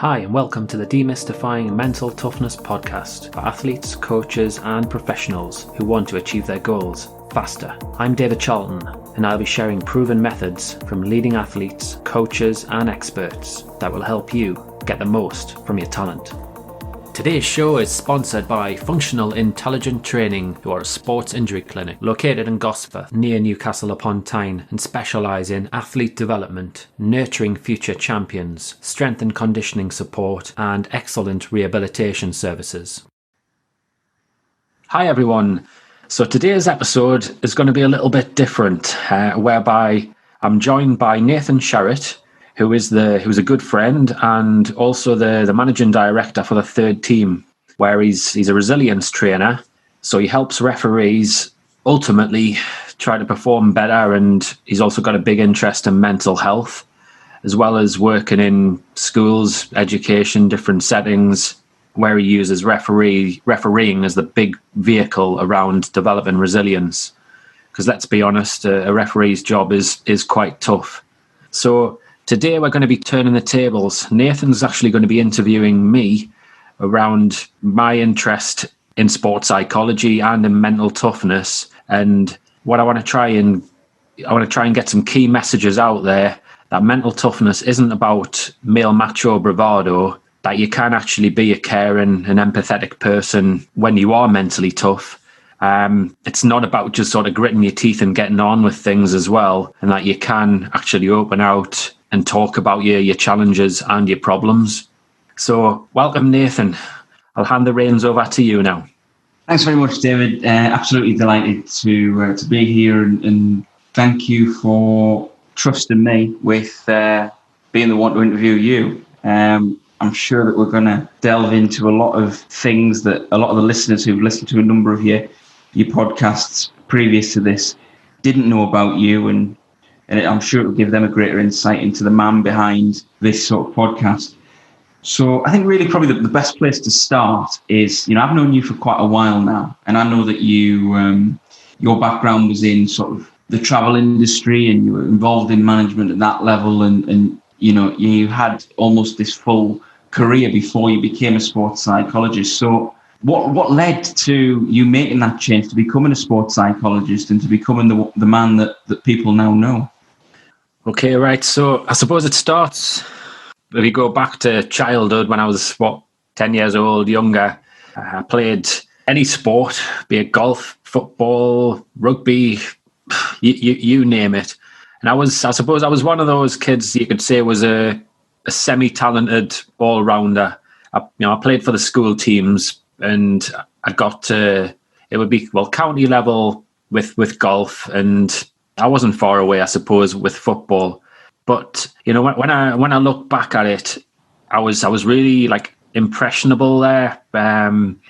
Hi and welcome to the Demystifying Mental Toughness podcast for athletes, coaches and professionals who want to achieve their goals faster. I'm David Charlton and I'll be sharing proven methods from leading athletes, coaches and experts that will help you get the most from your talent. Today's show is sponsored by Functional Intelligent Training, who are a sports injury clinic located in Gosforth near Newcastle upon Tyne and specialise in athlete development, nurturing future champions, strength and conditioning support and excellent rehabilitation services. Hi everyone. So today's episode is going to be a little bit different, whereby I'm joined by Nathan Sherratt, who's a good friend and also the managing director for the third team, where he's a resilience trainer. So he helps referees ultimately try to perform better, and he's also got a big interest in mental health, as well as working in schools, education, different settings, where he uses refereeing as the big vehicle around developing resilience. Because let's be honest, a referee's job is quite tough. So today we're going to be turning the tables. Nathan's actually going to be interviewing me around my interest in sports psychology and in mental toughness. And what I want to try and get some key messages out there, that mental toughness isn't about male macho bravado, that you can actually be a caring and empathetic person when you are mentally tough. It's not about just sort of gritting your teeth and getting on with things as well, and that you can actually open out and talk about your challenges and your problems. So welcome, Nathan. I'll hand the reins over to you now. Thanks very much, David. Absolutely delighted to be here, and thank you for trusting me with being the one to interview you. I'm sure that we're going to delve into a lot of things that a lot of the listeners who've listened to a number of your podcasts previous to this didn't know about you, and I'm sure it'll give them a greater insight into the man behind this sort of podcast. So I think really probably the best place to start is, I've known you for quite a while now, and I know that you, your background was in sort of the travel industry, and you were involved in management at that level, and you had almost this full career before you became a sports psychologist. So what led to you making that change to becoming a sports psychologist and to becoming the man that people now know? Okay, right. So I suppose it starts, if you go back to childhood, when I was, 10 years old, younger, I played any sport, be it golf, football, rugby, you name it. And I suppose I was one of those kids you could say was a semi-talented all-rounder. I played for the school teams, and I got to, it would be, county level with golf, and I wasn't far away, I suppose, with football. But when I look back at it, I was really impressionable there.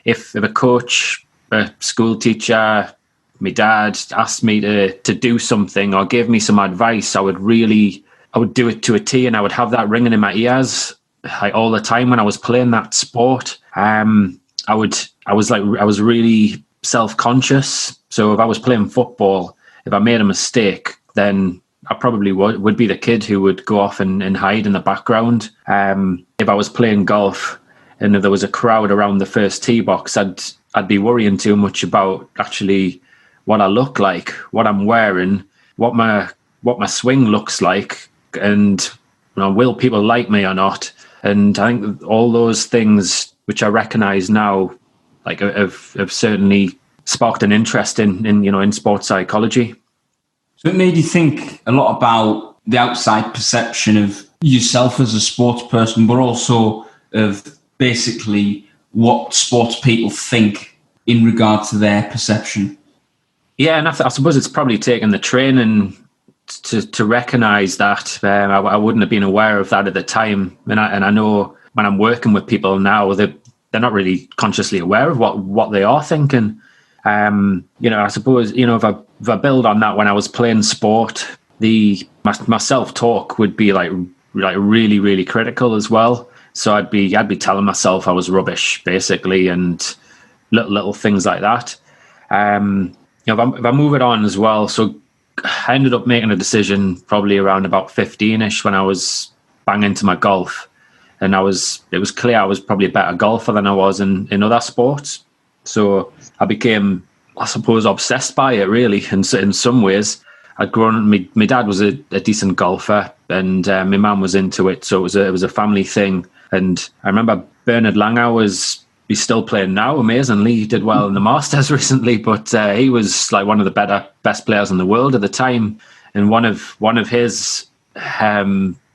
If a coach, a school teacher, my dad asked me to do something or gave me some advice, I would do it to a T, and I would have that ringing in my ears all the time when I was playing that sport. I was really self-conscious. So if I was playing football, if I made a mistake, then I probably would be the kid who would go off and hide in the background. If I was playing golf and if there was a crowd around the first tee box, I'd be worrying too much about actually what I look like, what I'm wearing, what my swing looks like, and will people like me or not? And I think all those things, which I recognise now, have certainly sparked an interest in sports psychology. So it made you think a lot about the outside perception of yourself as a sports person, but also of basically what sports people think in regard to their perception. Yeah, and I suppose it's probably taken the training to recognise that. I wouldn't have been aware of that at the time, and I know when I'm working with people now, they're not really consciously aware of what they are thinking. I suppose, if I build on that, when I was playing sport, my self-talk would be really, really critical as well. So I'd be telling myself I was rubbish, basically, and little things like that. If I move it on as well, so I ended up making a decision probably around about 15-ish when I was bang into my golf. and it was clear I was probably a better golfer than I was in other sports. So I became, I suppose, obsessed by it really. In some ways, I'd grown. My dad was a decent golfer, and my mum was into it, so it was a family thing. And I remember Bernard Langer he's still playing now. Amazingly, he did well in the Masters recently, but he was like one of the best players in the world at the time. And one of his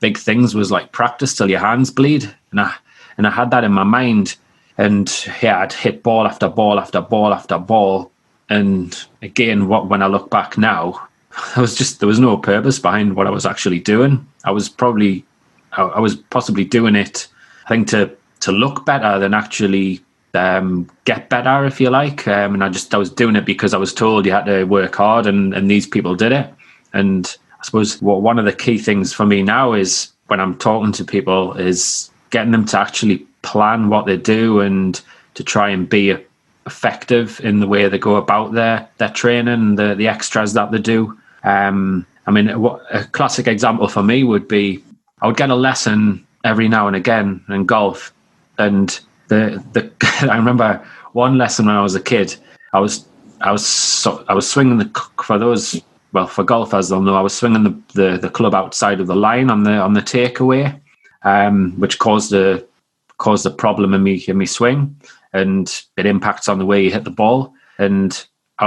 big things was like practice till your hands bleed, and I had that in my mind. And yeah, I'd hit ball after ball after ball after ball. And again, when I look back now, there was no purpose behind what I was actually doing. I was possibly doing it, I think, to look better than actually get better, if you like. And I was doing it because I was told you had to work hard, and these people did it. And I suppose one of the key things for me now is when I'm talking to people is getting them to actually plan what they do and to try and be effective in the way they go about their training, the extras that they do. I mean, a classic example for me would be I would get a lesson every now and again in golf, and I remember one lesson when I was a kid. I was swinging for golfers they'll know I was swinging the club outside of the line on the takeaway, which caused a problem in me swing, and it impacts on the way you hit the ball. And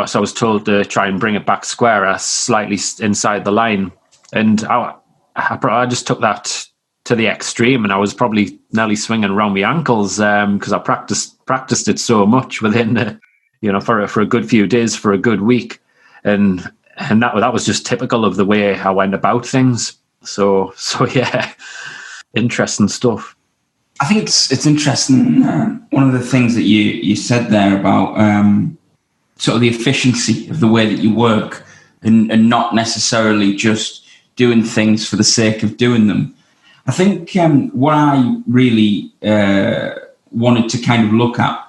so I was told to try and bring it back square, slightly inside the line. And I just took that to the extreme, and I was probably nearly swinging around my ankles because I practiced it so much within for a good few days, for a good week, and that was just typical of the way I went about things. So yeah, interesting stuff. I think it's interesting. One of the things that you said there about sort of the efficiency of the way that you work, and not necessarily just doing things for the sake of doing them. I think what I really wanted to kind of look at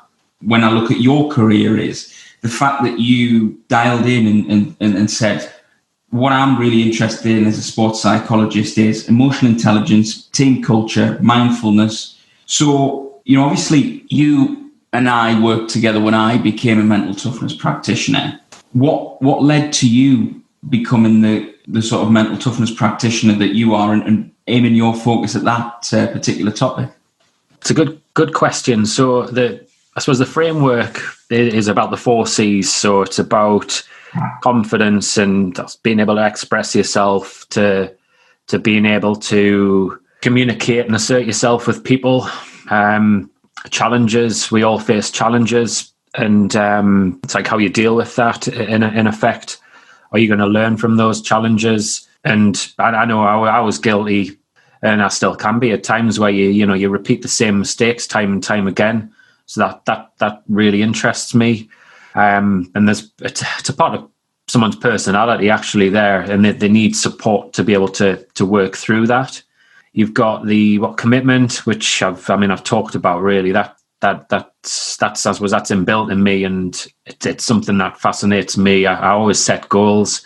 when I look at your career is the fact that you dialed in and said, what I'm really interested in as a sports psychologist is emotional intelligence, team culture, mindfulness. So, obviously you and I worked together when I became a mental toughness practitioner. What led to you becoming the sort of mental toughness practitioner that you are, and aiming your focus at that particular topic? It's a good question. So I suppose the framework is about the 4 C's. So it's about confidence and being able to express yourself, to being able to communicate and assert yourself with people. Challenges, we all face challenges, and it's like how you deal with that in effect. Are you going to learn from those challenges? And I know I was guilty, and I still can be at times, where you repeat the same mistakes time and time again. So that really interests me. And it's a part of someone's personality actually there, and they need support to be able to work through that. You've got the commitment, which I've talked about really. That's I suppose that's inbuilt in me, and it's something that fascinates me. I always set goals,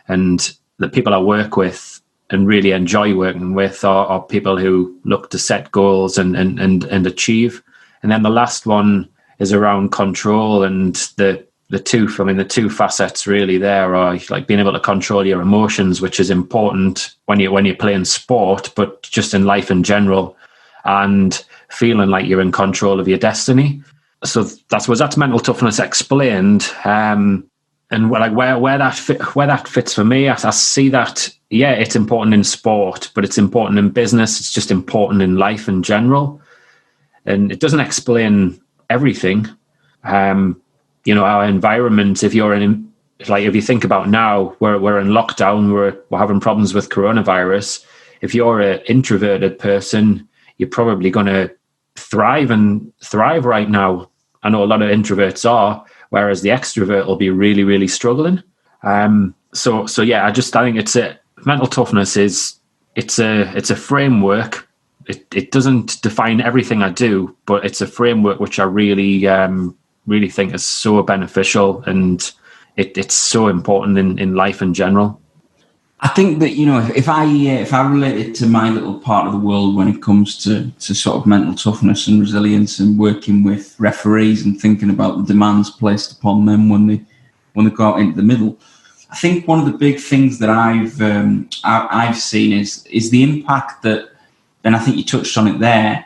and the people I work with and really enjoy working with are people who look to set goals and achieve. And then the last one is around control, and the two facets really there are like being able to control your emotions, which is important when you're playing sport, but just in life in general, and feeling like you're in control of your destiny. So that's mental toughness explained. And where that fits for me, I see that, yeah, it's important in sport, but it's important in business. It's just important in life in general. And it doesn't explain everything. Our environment, if you think about now, we're in lockdown, we're having problems with coronavirus. If you're an introverted person, you're probably going to thrive right now. I know a lot of introverts are, whereas the extrovert will be really, really struggling. So yeah, I think it's mental toughness it's a framework. It doesn't define everything I do, but it's a framework which I really, really think is so beneficial, and it's so important in life in general. I think that, if I relate it to my little part of the world when it comes to sort of mental toughness and resilience and working with referees and thinking about the demands placed upon them when they go out into the middle, I think one of the big things that I've seen is the impact that, and I think you touched on it there,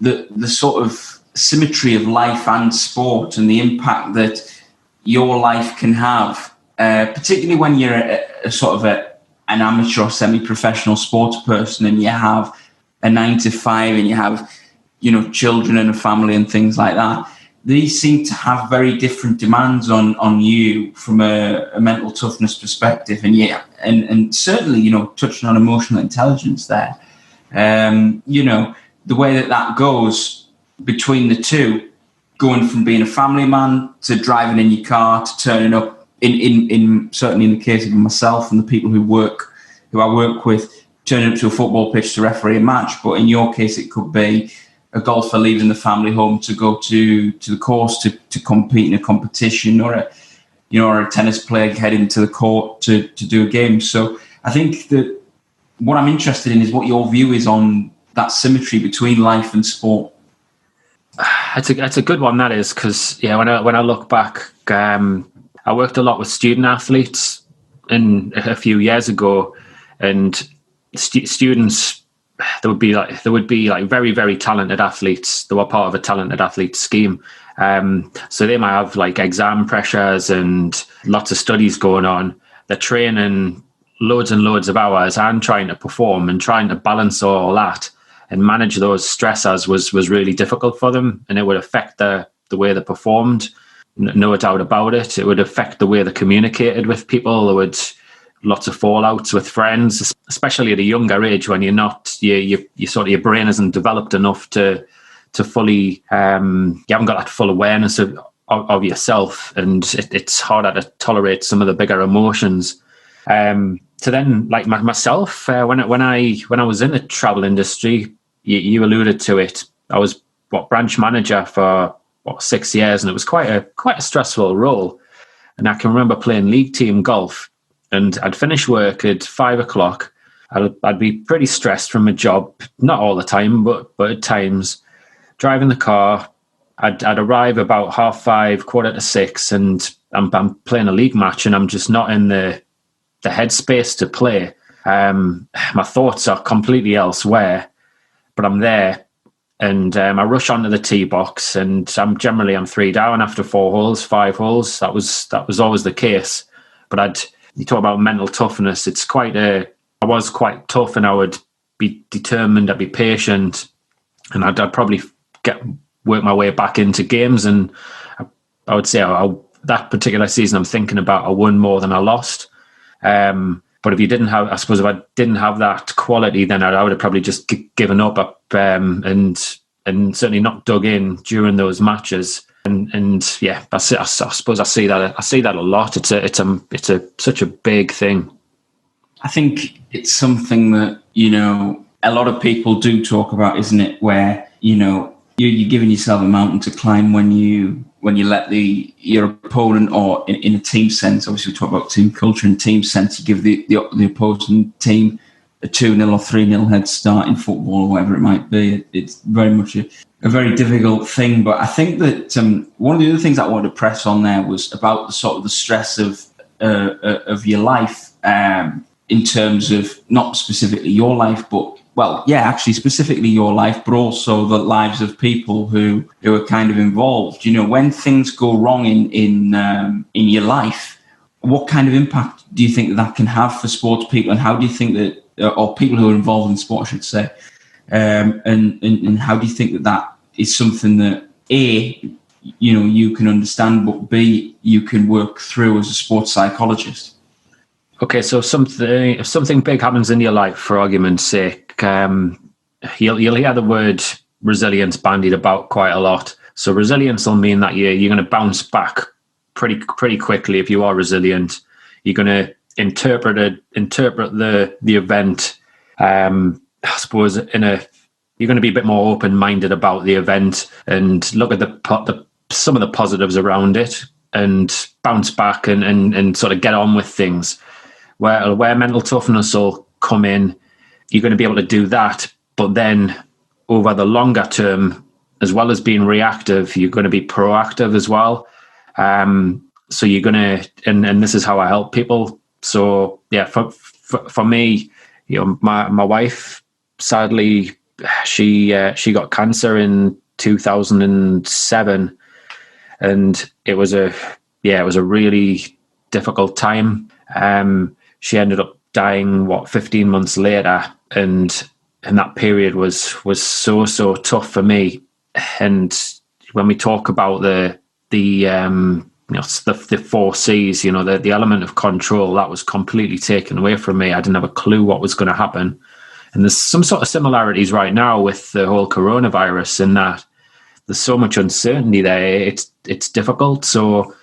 the sort of symmetry of life and sport and the impact that your life can have, particularly when you're a sort of an amateur or semi-professional sports person and you have a 9 to 5 and you have, children and a family and things like that. These seem to have very different demands on you from a mental toughness perspective. And certainly, touching on emotional intelligence there, the way that goes between the two, going from being a family man to driving in your car to turning up in certainly in the case of myself and the people who I work with, turning up to a football pitch to referee a match. But in your case, it could be a golfer leaving the family home to go to the course to compete in a competition, or a tennis player heading to the court to do a game. So I think that what I'm interested in is what your view is on that symmetry between life and sport. It's a good one, that is, because when I look back, I worked a lot with student athletes a few years ago, and students, there would be like very, very talented athletes. They were part of a talented athlete scheme. So they might have like exam pressures and lots of studies going on. They're training loads and loads of hours and trying to perform and trying to balance all that and manage those stressors was really difficult for them, and it would affect the way they performed. No doubt about it. It would affect the way they communicated with people. There would lots of fallouts with friends, especially at a younger age when you're not, you sort of, your brain isn't developed enough to fully, you haven't got that full awareness of yourself, and it's harder to tolerate some of the bigger emotions. So then, like myself, when I was in the travel industry, you alluded to it. I was branch manager for 6 years, and it was quite a stressful role. And I can remember playing league team golf, and I'd finish work at 5 o'clock. I'd be pretty stressed from my job, not all the time, but at times. Driving the car, I'd arrive about 5:30, 5:45, and I'm playing a league match, and I'm just not in the headspace to play. My thoughts are completely elsewhere, but I'm there. And I rush onto the tee box, and I'm 3 down after 4 holes, 5 holes. That was always the case. But you talk about mental toughness. I was quite tough, and I would be determined. I'd be patient, and I'd probably work my way back into games. And I would say that particular season I'm thinking about, I won more than I lost. But if I didn't have that quality, then I would have probably just given up, and certainly not dug in during those matches. And yeah, I suppose I see that a lot. It's such a big thing. I think it's something that a lot of people do talk about, isn't it? Where you're giving yourself a mountain to climb when you let your opponent, or in a team sense, obviously we talk about team culture and team sense, you give the opposing team a 2-0 or 3-0 head start in football or whatever it might be. It's very much a very difficult thing. But I think that one of the other things I wanted to press on there was about the sort of the stress of your life, in terms of not specifically your life, but actually specifically your life, but also the lives of people who are kind of involved. When things go wrong in your life, what kind of impact do you think that can have for sports people, and how do you think that, or people who are involved in sport, I should say, and how do you think that is something that A, you can understand, but B, you can work through as a sports psychologist? Okay, so if something big happens in your life, for argument's sake, you'll hear the word resilience bandied about quite a lot. So resilience will mean that you're going to bounce back pretty quickly. If you are resilient, you're going to interpret the event. I suppose you're going to be a bit more open-minded about the event and look at some of the positives around it and bounce back and sort of get on with things. where mental toughness will come in, you're going to be able to do that. But then over the longer term, as well as being reactive, you're going to be proactive as well. So you're going to, and this is how I help people. So yeah, for me, my wife, sadly, she got cancer in 2007, and it was a really difficult time. She ended up dying 15 months later, and that period was so tough for me. And when we talk about the 4 C's, the element of control, that was completely taken away from me. I didn't have a clue what was going to happen. And there's some sort of similarities right now with the whole coronavirus, in that there's so much uncertainty there. It's difficult. So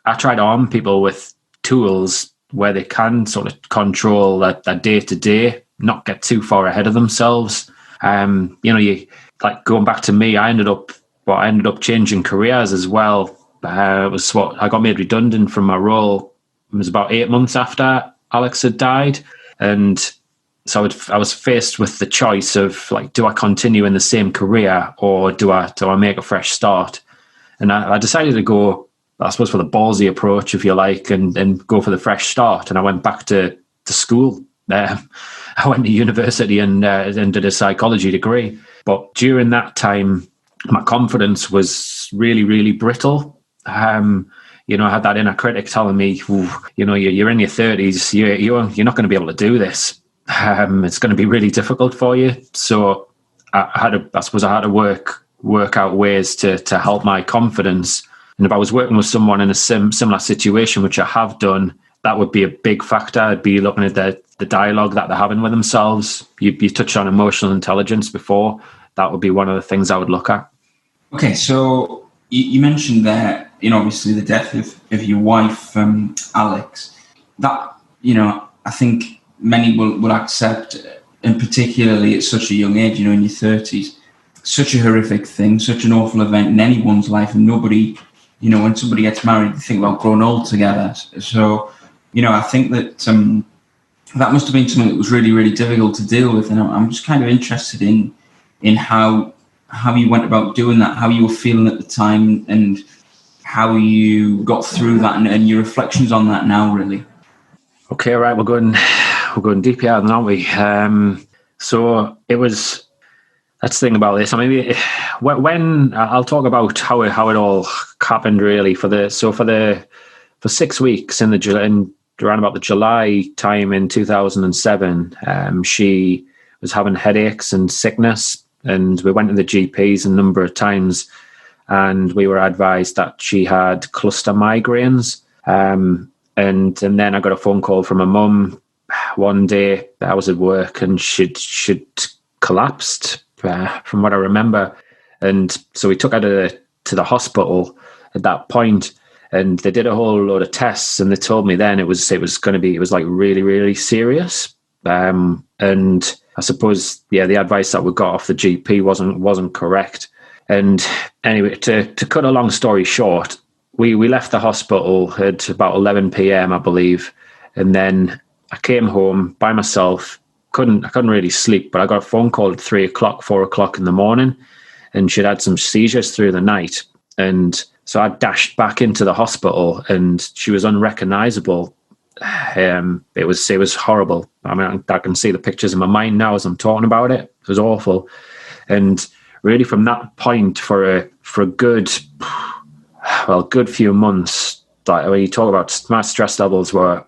I try to arm people with tools where they can sort of control that day to day, not get too far ahead of themselves. You like going back to me, I ended up changing careers as well. I got made redundant from my role. It was about 8 months after Alex had died, and so I was faced with the choice of, like, do I continue in the same career, or do I make a fresh start? And I decided to go, I suppose, for the ballsy approach, if you like, and go for the fresh start. And I went back to school. I went to university and did a psychology degree. But during that time, my confidence was really, really brittle. I had that inner critic telling me, you're in your 30s, you're not going to be able to do this. It's going to be really difficult for you. So I had to work out ways to help my confidence. And if I was working with someone in a similar situation, which I have done, that would be a big factor. I'd be looking at the dialogue that they're having with themselves. You touched on emotional intelligence before. That would be one of the things I would look at. Okay, so you mentioned there, obviously the death of your wife, Alex. That, I think many will accept, and particularly at such a young age, in your 30s, such a horrific thing, such an awful event in anyone's life. And nobody, when somebody gets married, they think about growing old together. So, I think that that must have been something that was really, really difficult to deal with. And I'm just kind of interested in how you went about doing that, how you were feeling at the time, and how you got through that, and your reflections on that now, really. Okay, right, we're going deep here, aren't we? So it was, that's the thing about this. I mean, when I'll talk about how it all happened, really. For 6 weeks around about the July time in 2007, she was having headaches and sickness, and we went to the GPs a number of times, and we were advised that she had cluster migraines. And then I got a phone call from her mum one day. I was at work, and she'd collapsed, from what I remember. And so we took her to the hospital at that point, and they did a whole load of tests, and they told me then it was like really, really serious. And I suppose, the advice that we got off the GP wasn't correct. And anyway, to cut a long story short, we left the hospital at about 11 p.m, I believe. And then I came home by myself. I couldn't really sleep, but I got a phone call at 4 o'clock in the morning, and she'd had some seizures through the night. And so I dashed back into the hospital, and she was unrecognizable. It was horrible. I mean, I can see the pictures in my mind now as I'm talking about it. It was awful. And really, from that point, for a good few months, like, when you talk about, my stress levels were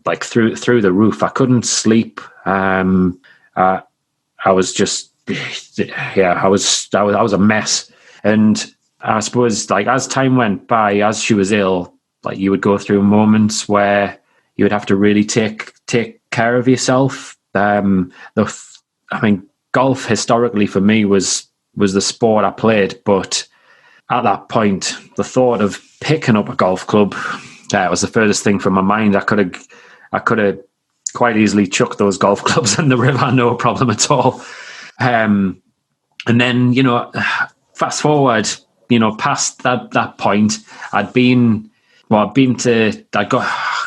like through the roof. I couldn't sleep. I was just, I was a mess. And I suppose, like, as time went by, as she was ill, like, you would go through moments where you would have to really take care of yourself. I mean, golf historically for me was the sport I played, but at that point, the thought of picking up a golf club, was the furthest thing from my mind. I could have quite easily chucked those golf clubs in the river, no problem at all. And then, fast forward, past that point, I'd been well,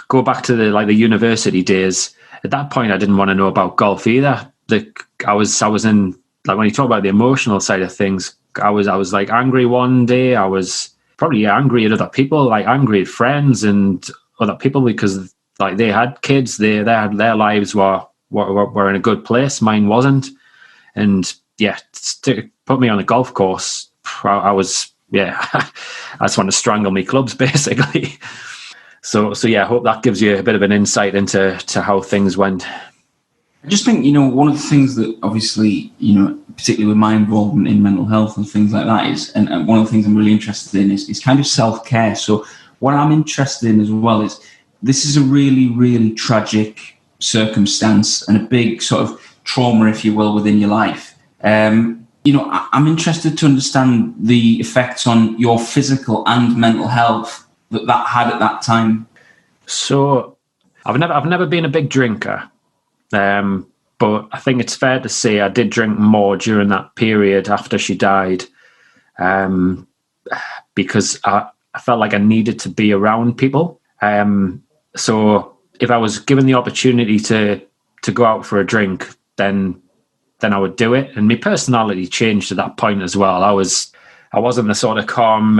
go back to the university days. At that point, I didn't want to know about golf either. I was in, like, when you talk about the emotional side of things, I was like angry one day. I was probably angry at other people, like angry at friends and other people because like they had kids, their lives were in a good place. Mine wasn't, and yeah, to put me on a golf course, I was I just want to strangle me clubs basically. So yeah, I hope that gives you a bit of an insight into how things went. I just think, one of the things that obviously, particularly with my involvement in mental health and things like that is, and one of the things I'm really interested in is kind of self-care. So what I'm interested in as well is, this is a really, really tragic circumstance and a big sort of trauma, if you will, within your life. I'm interested to understand the effects on your physical and mental health that had at that time. So I've never been a big drinker. But I think it's fair to say I did drink more during that period after she died, because I felt like I needed to be around people. So if I was given the opportunity to go out for a drink, then I would do it. And my personality changed at that point as well. I wasn't the sort of calm,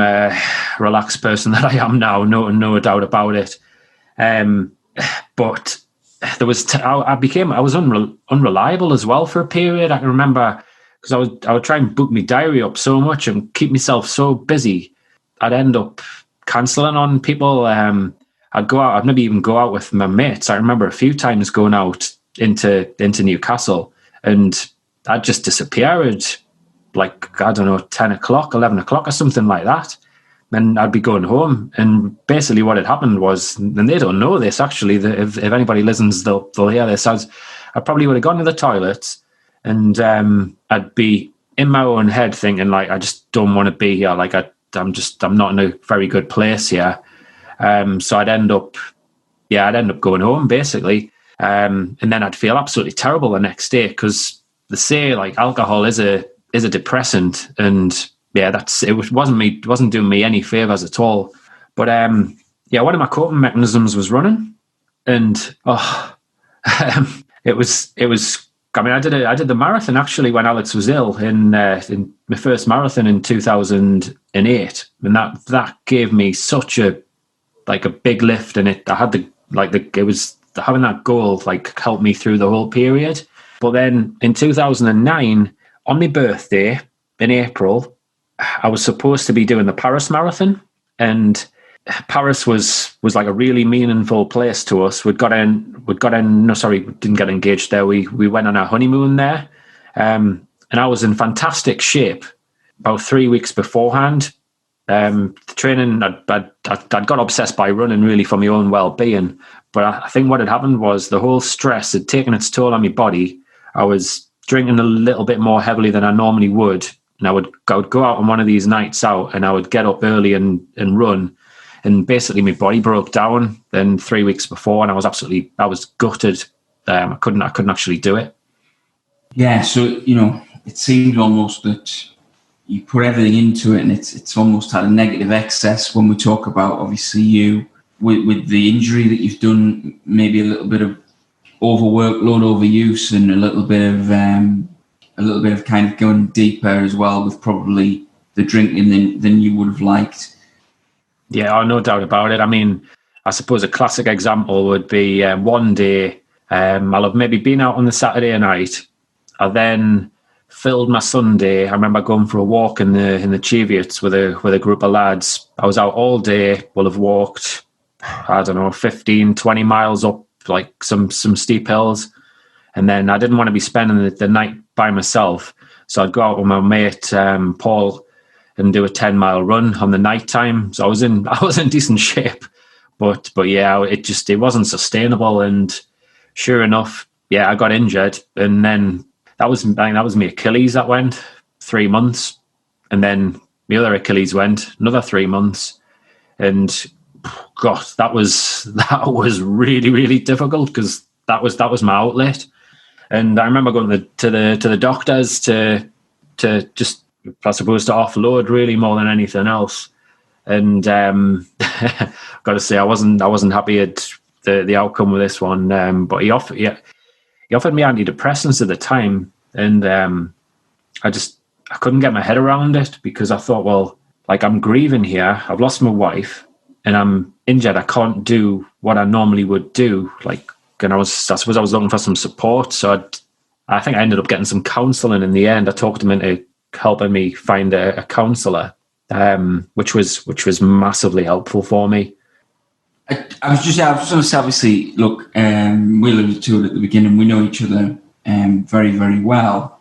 relaxed person that I am now. No doubt about it. But there was I was unreliable as well for a period. I can remember because I would try and book my diary up so much and keep myself so busy. I'd end up cancelling on people. I'd go out. I'd maybe even go out with my mates. I remember a few times going out into Newcastle, and I'd just disappear at, like, I don't know, 10 o'clock, 11 o'clock or something like that. And I'd be going home, and basically what had happened was, and they don't know this actually, that if anybody listens, they'll hear this. I probably would have gone to the toilets, and I'd be in my own head thinking, like, I just don't want to be here. Like, I'm not in a very good place here. So I'd end up going home basically, and then I'd feel absolutely terrible the next day because they say, like, alcohol is a depressant, and yeah, it wasn't doing me any favors at all. But one of my coping mechanisms was running, and it was. I mean, I did the marathon actually when Alex was ill in my first marathon in 2008, and that gave me such a big lift, and it was having that goal helped me through the whole period. But then in 2009, on my birthday in April, I was supposed to be doing the Paris Marathon, and Paris was like a really meaningful place to us. We didn't get engaged there. We went on our honeymoon there, and I was in fantastic shape about 3 weeks beforehand. The training, I'd got obsessed by running really for my own well-being, but I think what had happened was the whole stress had taken its toll on my body. I was drinking a little bit more heavily than I normally would. And I would go out on one of these nights out, and I would get up early and run, and basically my body broke down. Then 3 weeks before, and I was gutted. I couldn't actually do it. Yeah, so it seemed almost that you put everything into it, and it's almost had a negative excess. When we talk about obviously you with the injury that you've done, maybe a little bit of overwork, load overuse, and a little bit of kind of going deeper as well with probably the drinking than you would have liked. Yeah, no doubt about it. I mean, I suppose a classic example would be one day I'll have maybe been out on the Saturday night. I then filled my Sunday. I remember going for a walk in the Cheviots with a group of lads. I was out all day. We'll have walked, I don't know, 15, 20 miles up like some steep hills. And then I didn't want to be spending the night by myself. So I'd go out with my mate, Paul, and do a 10-mile run on the night time. So I was in decent shape, but yeah, it wasn't sustainable. And sure enough, yeah, I got injured. And then that was my Achilles that went 3 months. And then the other Achilles went another 3 months. And God, that was really, really difficult because that was my outlet. And I remember going to the doctors to just, I suppose, to offload really more than anything else. And got to say, I wasn't happy at the outcome of this one. But he offered me antidepressants at the time, and I couldn't get my head around it, because I thought, well, like, I'm grieving here. I've lost my wife, and I'm injured. I can't do what I normally would do. Like, and I suppose I was looking for some support. So I think I ended up getting some counselling in the end. I talked him into helping me find a counsellor, which was massively helpful for me. I was just going to say, obviously, look, we alluded to it at the beginning. We know each other very, very well.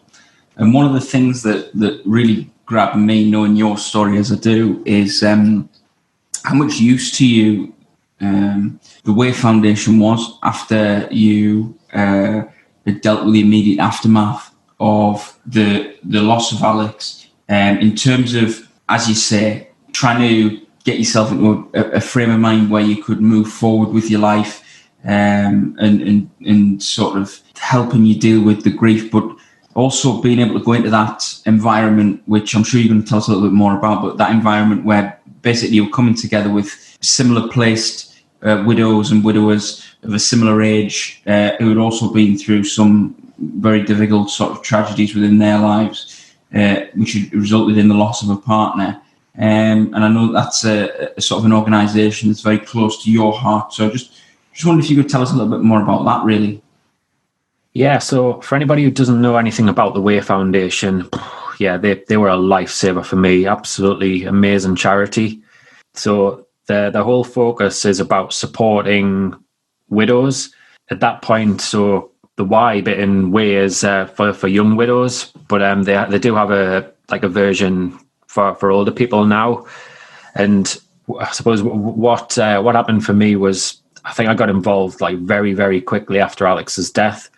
And one of the things that really grabbed me, knowing your story as I do, is how much use to you the Way Foundation was after you had dealt with the immediate aftermath of the loss of Alex, in terms of, as you say, trying to get yourself into a frame of mind where you could move forward with your life, and sort of helping you deal with the grief, but also being able to go into that environment, which I'm sure you're going to tell us a little bit more about, but that environment where basically you're coming together with similar placed widows and widowers of a similar age, who had also been through some very difficult sort of tragedies within their lives, which had resulted in the loss of a partner. And I know that's a sort of an organisation that's very close to your heart. So just wonder if you could tell us a little bit more about that, really. Yeah, so for anybody who doesn't know anything about the Way Foundation, yeah, they were a lifesaver for me. Absolutely amazing charity. So the whole focus is about supporting widows at that point. So the Y bit in Way is for young widows, but they do have a version for older people now. And I suppose what happened for me was, I think I got involved like very, very quickly after Alex's death.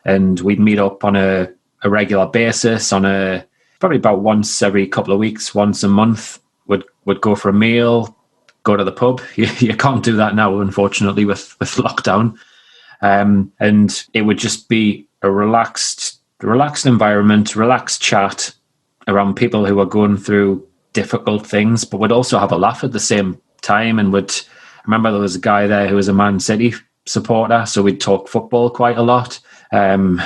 And we'd meet up on a regular basis, probably about once every couple of weeks, once a month. Would go for a meal, go to the pub. You can't do that now, unfortunately, with lockdown. And it would just be a relaxed environment, relaxed chat around people who are going through difficult things, but would also have a laugh at the same time. And I remember there was a guy there who was a Man City supporter, so we'd talk football quite a lot. I'm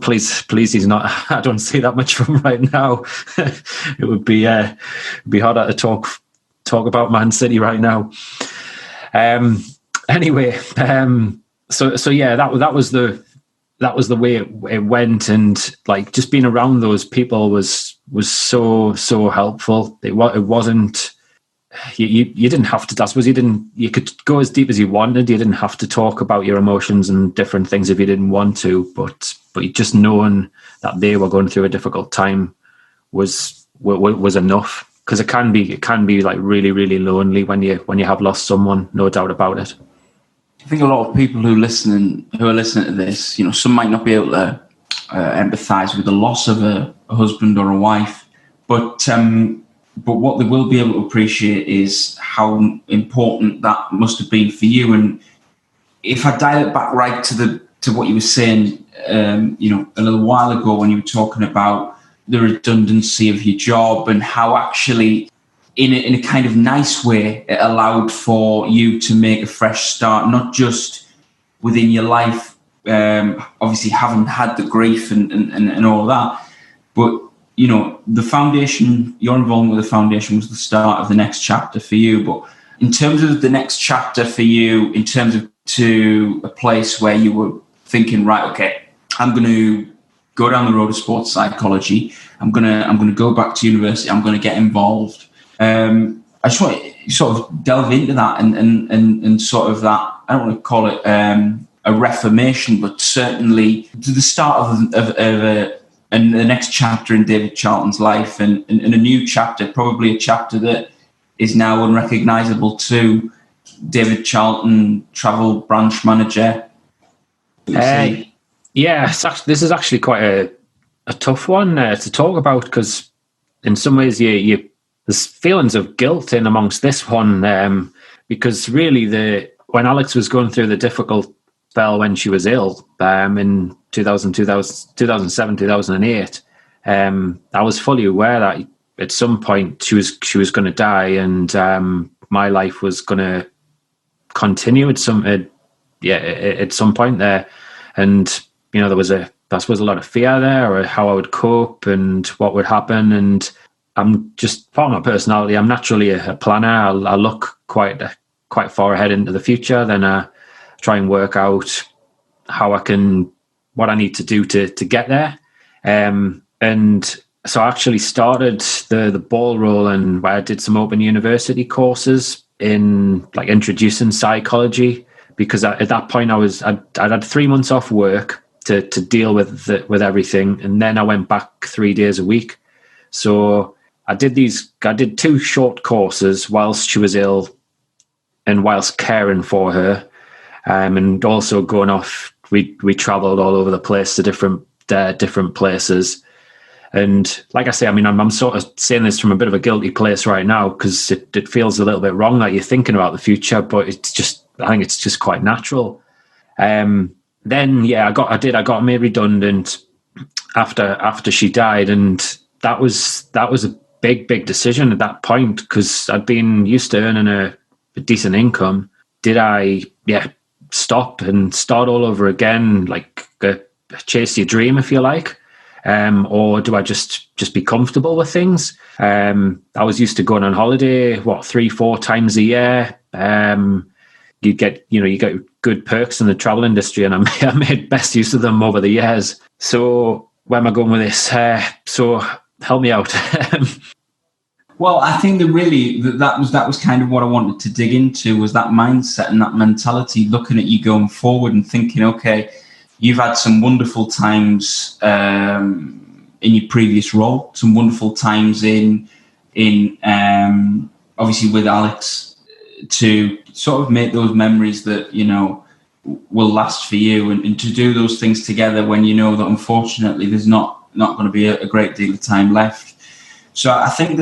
pleased he's not. I don't see that much from right now. It would be harder to talk about Man City right now. Anyway, so yeah, that was the way it went, and like just being around those people was so helpful. It wasn't. You didn't have to. I suppose you could go as deep as you wanted. You didn't have to talk about your emotions and different things if you didn't want to. But just knowing that they were going through a difficult time was enough, because it can be like really, really lonely when you have lost someone. No doubt about it. I think a lot of people who are listening to this, some might not be able to empathise with the loss of a husband or a wife, but what they will be able to appreciate is how important that must have been for you. And if I dial it back right to what you were saying, a little while ago, when you were talking about the redundancy of your job and how actually, in a kind of nice way, it allowed for you to make a fresh start, not just within your life, obviously having had the grief and all that, but the foundation, your involvement with the foundation was the start of the next chapter for you. But in terms of the next chapter for you, in terms of to a place where you were thinking, right, okay, I'm going to go down the road of sports psychology. I'm going to go back to university. I'm going to get involved. I just want to sort of delve into that and sort of that, I don't want to call it a reformation, but certainly to the start of and the next chapter in David Charlton's life, and a new chapter, probably a chapter that is now unrecognisable to David Charlton, travel branch manager. Yeah, this is actually quite a tough one to talk about, because in some ways there's feelings of guilt in amongst this one, because really when Alex was going through the difficult spell when she was ill in 2007, 2008, I was fully aware that at some point she was going to die, and my life was going to continue at some point there. And there was I suppose a lot of fear there, or how I would cope and what would happen. And I'm just, part of my personality, I'm naturally a planner. I look quite far ahead into the future. Then I try and work out what I need to do to get there. And so I actually started the ball rolling where I did some Open University courses in like introducing psychology, because at that point I'd had 3 months off work to deal with everything, and then I went back 3 days a week. So I did 2 short courses whilst she was ill and whilst caring for her, and also going off. We travelled all over the place to different places. And like I say, I mean, I'm sort of saying this from a bit of a guilty place right now, because it feels a little bit wrong that you're thinking about the future, but I think it's just quite natural. Then I got made redundant after she died, and that was a big decision at that point, because I'd been used to earning a decent income. Did I stop and start all over again, like chase your dream, if you like? Or do I just be comfortable with things? I was used to going on holiday, 3-4 times a year. You get good perks in the travel industry, and I made best use of them over the years. So where am I going with this? So help me out. Well, I think that was kind of what I wanted to dig into, was that mindset and that mentality, looking at you going forward and thinking, okay, you've had some wonderful times in your previous role, some wonderful times in obviously with Alex, to sort of make those memories that, will last for you, and to do those things together when you know that unfortunately there's not going to be a great deal of time left. So I think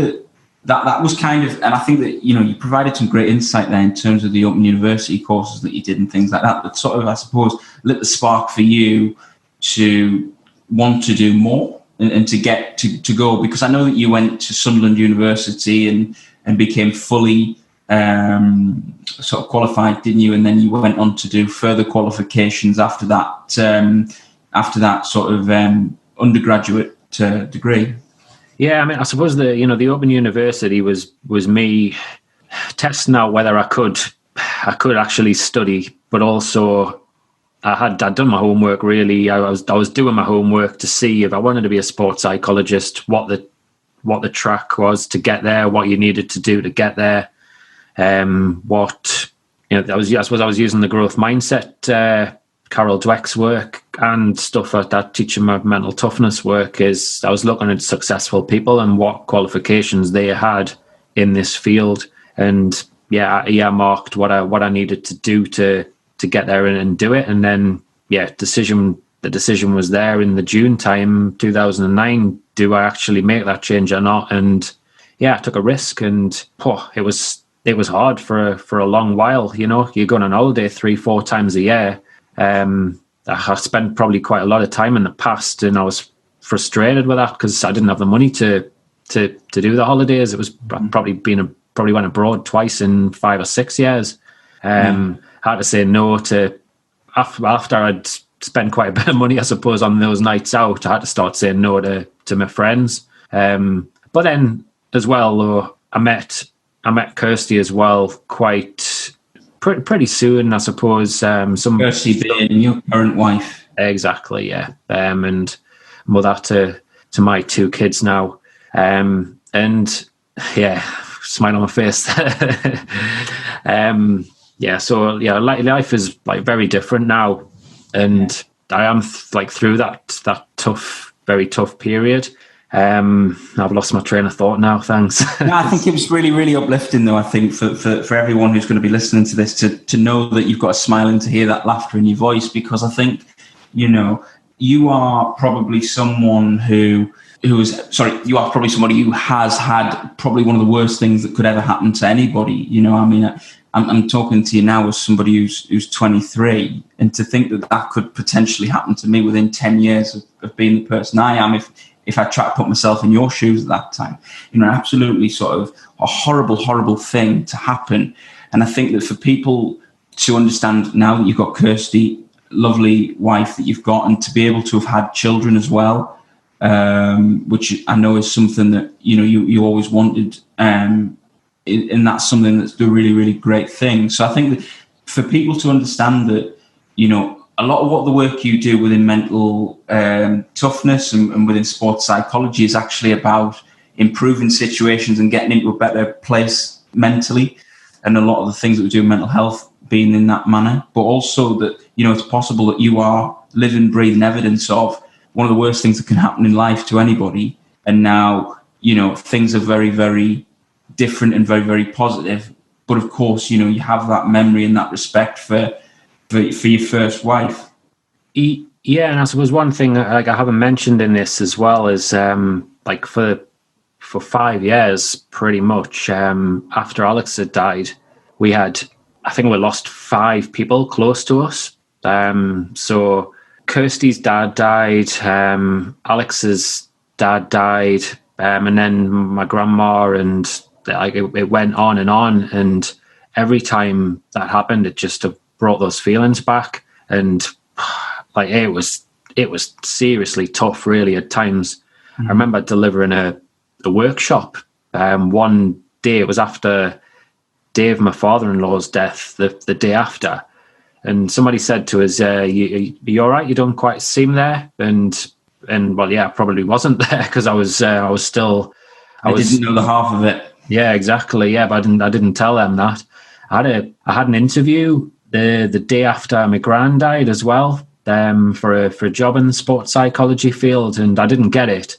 that was kind of, and I think that, you provided some great insight there in terms of the Open University courses that you did and things like that, that sort of, I suppose, lit the spark for you to want to do more and to get to go, because I know that you went to Sunderland University and became fully sort of qualified, didn't you? And then you went on to do further qualifications after that sort of undergraduate degree. Yeah, I mean, I suppose the Open University was me testing out whether I could actually study, but also I'd done my homework. Really, I was doing my homework to see if I wanted to be a sports psychologist, what the track was to get there, what you needed to do to get there. I suppose I was using the growth mindset, Carol Dweck's work and stuff like that, teaching my mental toughness work. Is I was looking at successful people and what qualifications they had in this field, and marked what I needed to do to get there and do it. And then the decision was there in the June time, 2009. Do I actually make that change or not? And I took a risk, and it was hard for a long while. You're going on holiday 3-4 times a year. I spent probably quite a lot of time in the past, and I was frustrated with that because I didn't have the money to do the holidays. It was probably went abroad twice in 5 or 6 years. Had to say no to after I'd spent quite a bit of money, I suppose, on those nights out. I had to start saying no to my friends. But then as well, though, I met Kirsty as well pretty soon, I suppose. Kirsty being your current wife. Exactly, yeah. And mother to my 2 kids now. Smile on my face. Life is like very different now. And I am through that very tough period. I've lost my train of thought now, thanks. No, I think it was really, really uplifting, though, I think, for everyone who's going to be listening to this to know that you've got a smile and to hear that laughter in your voice, because I think, you are probably someone you are probably somebody who has had probably one of the worst things that could ever happen to anybody. I'm talking to you now as somebody who's 23, and to think that could potentially happen to me within 10 years of being the person I am, if I try to put myself in your shoes at that time. Absolutely sort of a horrible thing to happen. And I think that for people to understand now that you've got Kirsty, lovely wife that you've got, and to be able to have had children as well, which I know is something that, you always wanted. And that's something that's a really, really great thing. So I think that for people to understand that, a lot of what the work you do within mental toughness and within sports psychology is actually about improving situations and getting into a better place mentally. And a lot of the things that we do in mental health being in that manner, but also that, it's possible that you are living, breathing evidence of one of the worst things that can happen in life to anybody. And now, things are very, very different and very, very positive. But of course, you have that memory and that respect for your first wife. Yeah, and I suppose one thing I haven't mentioned in this as well is for 5 years, pretty much after Alex had died, I think we lost 5 people close to us. So Kirsty's dad died, Alex's dad died, and then my grandma, and it went on. And every time that happened, it just brought those feelings back. And it was seriously tough, really, at times. Mm-hmm. I remember delivering a workshop one day. It was after Dave, my father-in-law's death, the day after, and somebody said to us, you all right? You don't quite seem there. And well, yeah, I probably wasn't there, because I didn't know the half of it. Yeah, exactly. Yeah, but I didn't tell them that. I had an interview the day after my gran died as well, for a job in the sports psychology field, and I didn't get it.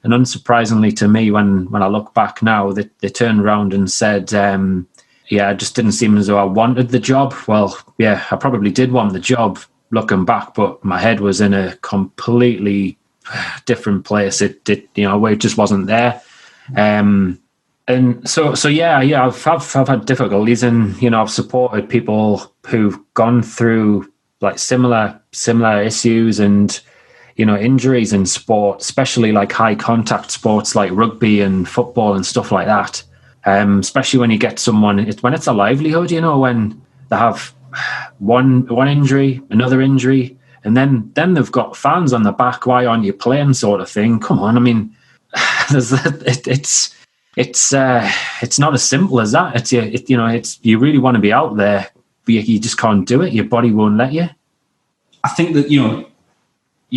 And unsurprisingly to me, when I look back now, they turned around and said, it just didn't seem as though I wanted the job. Well, yeah, I probably did want the job looking back, but my head was in a completely different place. It where it just wasn't there. And so I've had difficulties, and I've supported people who've gone through similar issues and injuries in sport, especially high contact sports like rugby and football and stuff like that. Especially when you get someone, when it's a livelihood, when they have one injury, another injury, and then they've got fans on the back. Why aren't you playing, sort of thing? Come on, I mean, it's not as simple as that. You really want to be out there, but you just can't do it. Your body won't let you. I think that you're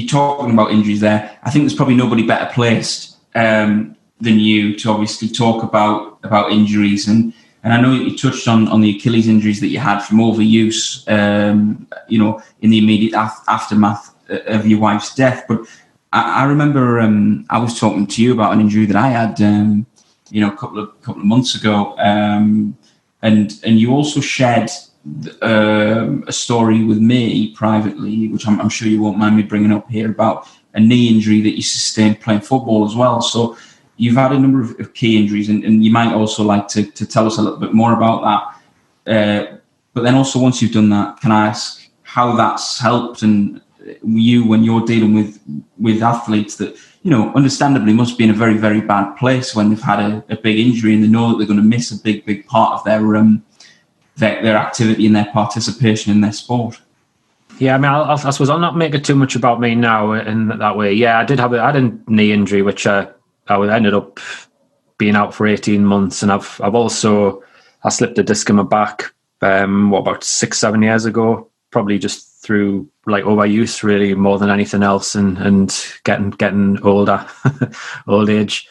talking about injuries there. I think there's probably nobody better placed than you to obviously talk about injuries. And I know you touched on the Achilles injuries that you had from overuse, in the immediate aftermath of your wife's death. But I remember I was talking to you about an injury that I had, a couple of months ago, and you also shared a story with me privately, which I'm sure you won't mind me bringing up here, about a knee injury that you sustained playing football as well. So you've had a number of key injuries, and you might also like to tell us a little bit more about that. But then also, once you've done that, can I ask how that's helped and you when you're dealing with athletes that, understandably must be in a very, very bad place when they've had a big injury and they know that they're going to miss a big part of their activity and their participation in their sport. Yeah, I mean, I suppose I'll not make it too much about me now in that way. Yeah, I had a knee injury, which I ended up being out for 18 months, and I slipped a disc in my back about 6-7 years ago, probably just through overuse, really, more than anything else, and getting older, old age.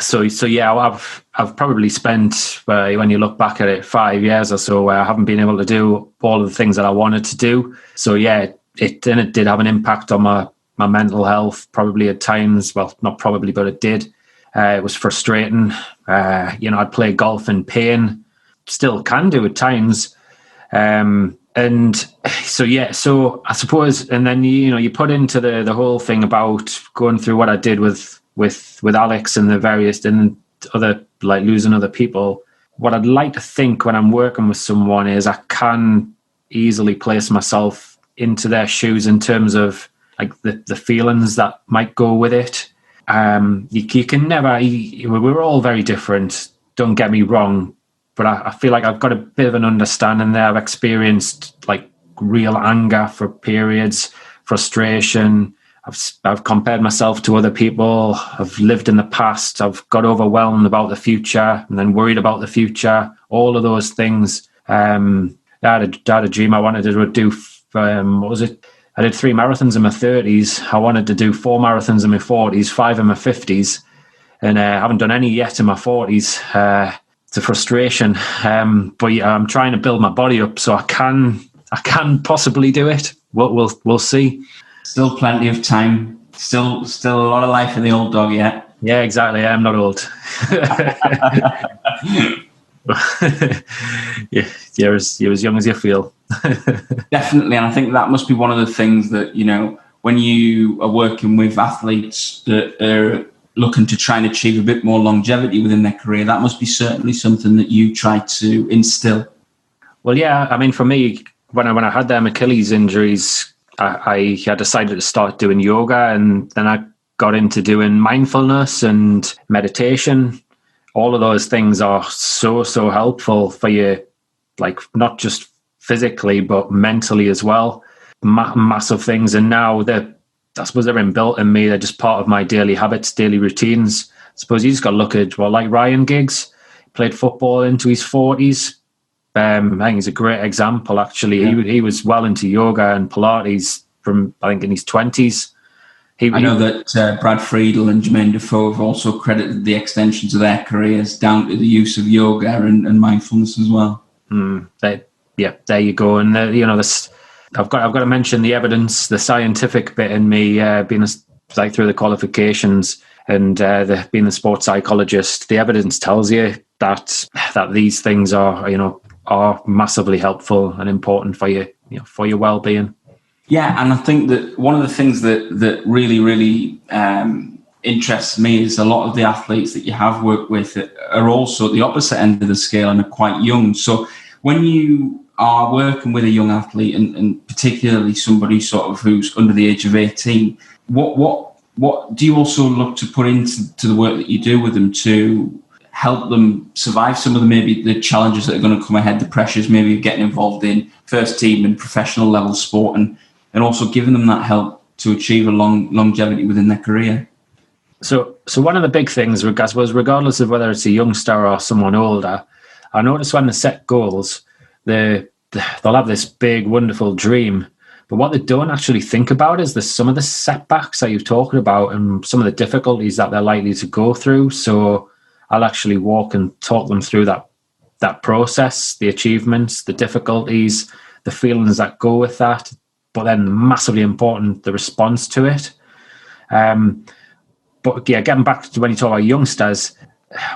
So yeah, I've probably spent, when you look back at it, 5 years or so where I haven't been able to do all of the things that I wanted to do. So yeah, it did have an impact on my mental health, probably at times. Well, not probably, but it did. It was frustrating. I'd play golf in pain, still can do at times. And so yeah, so I suppose, and then you put into the whole thing about going through what I did with Alex and the various and other, losing other people. What I'd like to think when I'm working with someone is I can easily place myself into their shoes in terms of like the feelings that might go with it. You can never. We're all very different. Don't get me wrong, but I feel like I've got a bit of an understanding there. I've experienced like real anger for periods, frustration. I've compared myself to other people. I've lived in the past. I've got overwhelmed about the future and then worried about the future. All of those things. I had a dream I wanted to do. What was it? I did 3 marathons in my 30s. I wanted to do 4 marathons in my 40s, 5 in my 50s, and I haven't done any yet in my 40s. It's a frustration, but yeah, I'm trying to build my body up so I can possibly do it. We'll see. Still plenty of time. Still a lot of life in the old dog yet. Yeah, exactly. I'm not old. Yeah, you're as young as you feel. Definitely, and I think that must be one of the things that, when you are working with athletes that are looking to try and achieve a bit more longevity within their career, that must be certainly something that you try to instill. Well, yeah, I mean, for me, when I had them Achilles injuries, I had decided to start doing yoga, and then I got into doing mindfulness and meditation. All of those things are so helpful for you, like not just physically, but mentally as well. Massive things. And now I suppose they're inbuilt in me. They're just part of my daily habits, daily routines. I suppose you just got to look at, like Ryan Giggs, played football into his 40s. I think he's a great example, actually. Yeah. He was well into yoga and Pilates from, I think, in his 20s. I know that Brad Friedel and Jermaine Defoe have also credited the extensions of their careers down to the use of yoga and mindfulness as well. There you go. And I've got to mention the evidence, the scientific bit in me, being through the qualifications and being a sports psychologist. The evidence tells you that these things are massively helpful and important for you, for your well-being. Yeah, and I think that one of the things that really, really interests me is a lot of the athletes that you have worked with are also at the opposite end of the scale and are quite young. So when you are working with a young athlete, and particularly somebody sort of who's under the age of 18, what do you also look to put into the work that you do with them to help them survive some of the challenges that are going to come ahead, the pressures maybe of getting involved in first team and professional level sport, and also giving them that help to achieve a longevity within their career? So one of the big things, regardless of whether it's a youngster or someone older, I notice when they set goals, they'll have this big, wonderful dream. But what they don't actually think about is some of the setbacks that you've talked about and some of the difficulties that they're likely to go through. So I'll actually walk and talk them through that process, the achievements, the difficulties, the feelings that go with that, but then massively important, the response to it. But yeah, getting back to when you talk about youngsters,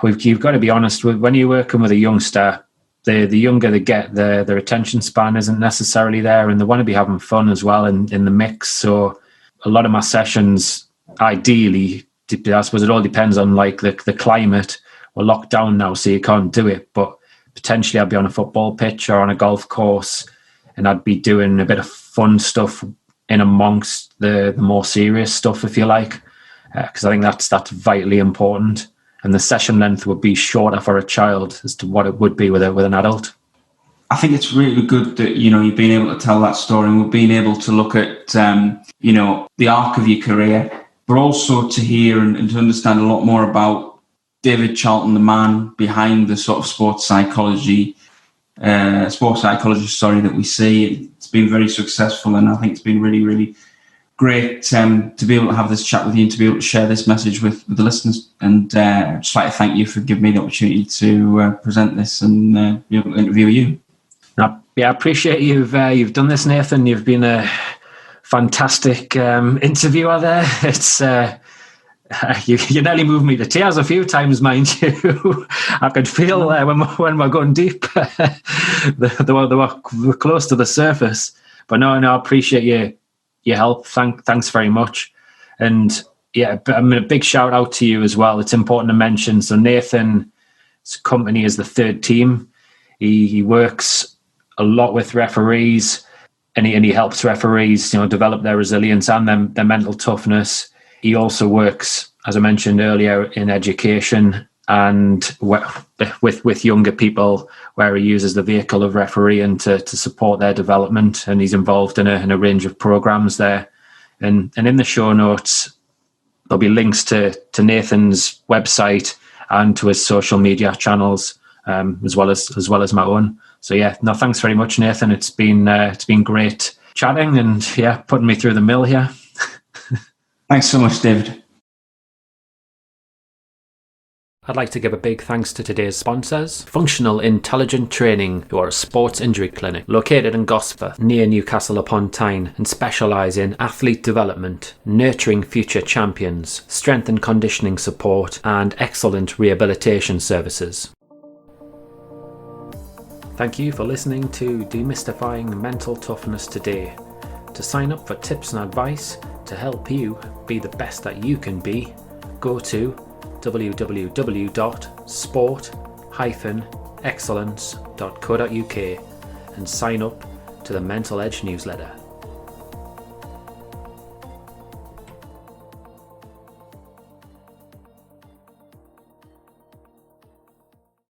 you've got to be honest, when you're working with a youngster, the younger they get, their attention span isn't necessarily there, and they want to be having fun as well in the mix. So a lot of my sessions, ideally, I suppose it all depends on like the climate. We're locked down now, so you can't do it, but potentially I'd be on a football pitch or on a golf course, and I'd be doing a bit of fun stuff in amongst the more serious stuff, if you like, because I think that's vitally important. And the session length would be shorter for a child as to what it would be with an adult. I think it's really good that, you've been able to tell that story, and we've been able to look at, the arc of your career, but also to hear and to understand a lot more about David Charlton, the man behind the sort of sports psychologist, that we see. It's been very successful, and I think it's been really, really great to be able to have this chat with you and to be able to share this message with the listeners. And I'd just like to thank you for giving me the opportunity to present this and be able to interview you. I appreciate you've done this, Nathan. You've been a fantastic interviewer there. It's you nearly moved me to tears a few times, mind you. I could feel when we're going deep. they were close to the surface. But no, I appreciate your help. Thanks very much. And yeah, I mean, a big shout out to you as well. It's important to mention. So Nathan's company is the Third Team. He works a lot with referees. and he helps referees, develop their resilience and their mental toughness. He also works, as I mentioned earlier, in education and with younger people, where he uses the vehicle of refereeing to support their development, and he's involved in a range of programs there. And in the show notes, there'll be links to Nathan's website and to his social media channels, as well as my own. So yeah, no, thanks very much, Nathan. It's been great chatting and putting me through the mill here. Thanks so much, David. I'd like to give a big thanks to today's sponsors, Functional Intelligent Training, who are a sports injury clinic located in Gosforth, near Newcastle upon Tyne, and specialise in athlete development, nurturing future champions, strength and conditioning support, and excellent rehabilitation services. Thank you for listening to Demystifying Mental Toughness today. To sign up for tips and advice to help you be the best that you can be, go to www.sport-excellence.co.uk and sign up to the Mental Edge newsletter.